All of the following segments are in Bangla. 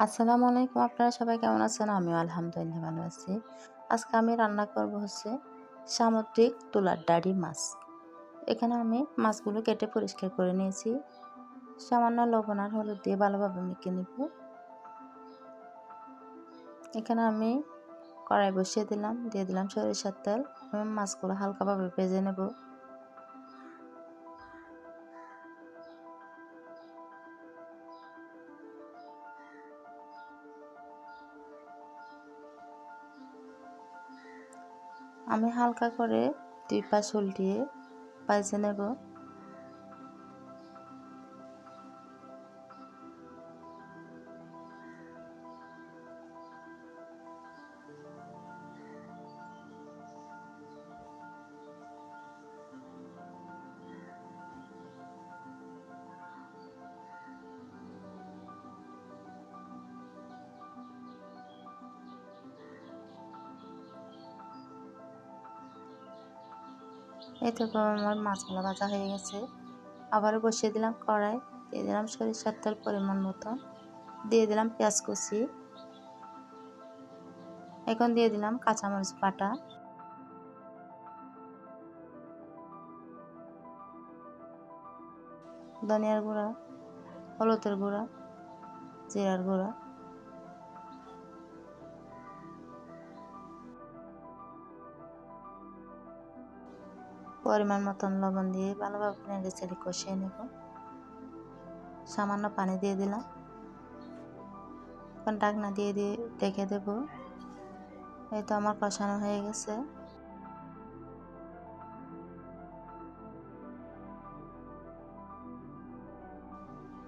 আসসালামু আলাইকুম, আপনারা সবাই কেমন আছেন? আমিও আলহামদুলিল্লাহ ভালো আছি। আজকে আমি রান্না করব সামুদ্রিক তুলার ডাঁড়ি মাছ। এখানে আমি মাছগুলো কেটে পরিষ্কার করে নিয়েছি। সামান্য লবণ আর হলুদ দিয়ে ভালোভাবে মেখে নেব। এখানে আমি কড়াই বসিয়ে দিলাম, দিয়ে দিলাম সরিষার তেল। আমি মাছগুলো হালকাভাবে ভেজে নেব। আমি হালকা করে দুই পাশ উল্টিয়ে ভেজে নেব। এই তো আমার মাছগুলো ভাজা হয়ে গেছে। আবারও বসিয়ে দিলাম কড়াই, দিয়ে দিলাম সরিষার তেল পরিমাণ মতো, দিয়ে দিলাম পেঁয়াজ কুচি, এখন দিয়ে দিলাম কাঁচামরিচ বাটা, ধনিয়ার গুঁড়া, হলুদের গুঁড়া, জিরার গুঁড়া, পরিমাণ মতন লবণ দিয়ে ভালোভাবে নেড়ে চেড়ে কষিয়ে নেব। সামান্য পানি দিয়ে দিলাম, এখন ঢাকনা দিয়ে ঢেকে দেব। এই তো আমার কষানো হয়ে গেছে।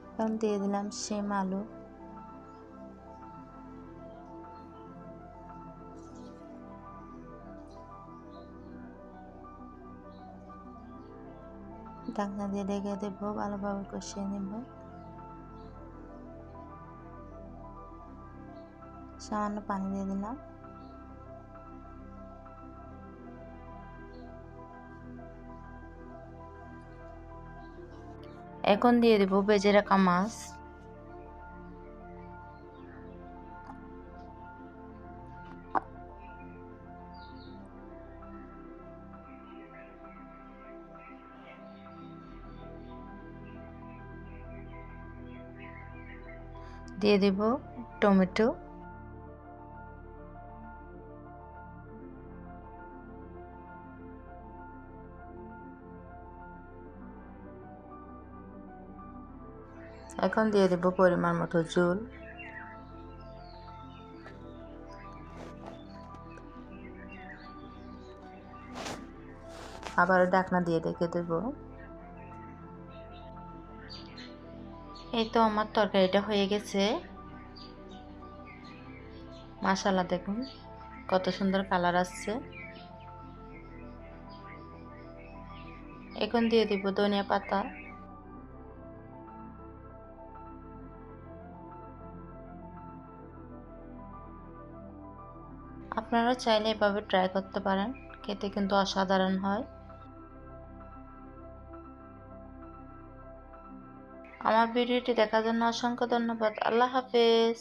এখন দিয়ে দিলাম শিম আলু, ঢাকনা দিয়ে ঢেকে দেব, ভালোভাবে কষিয়ে নেব। সামান্য পানি দিয়ে দিলাম। এখন দিয়ে দেব ভেজে রাখা মাছ, দিয়ে দেব টমেটো, এখন দিয়ে দেব পরিমাণ মতো ঝোল, আবার ঢাকনা দিয়ে ঢেকে দেব। এই তো আমার তরকারিটা হয়ে গেছে। মাশাআল্লাহ, দেখুন কত সুন্দর কালার আসছে। এখন দিয়ে দিব ধনিয়া পাতা, আপনারা চাইলে এভাবে ট্রাই করতে পারেন, খেতে কিন্তু অসাধারণ হয়। আমার ভিডিওটি দেখার জন্য অসংখ্য ধন্যবাদ। আল্লাহ হাফেজ।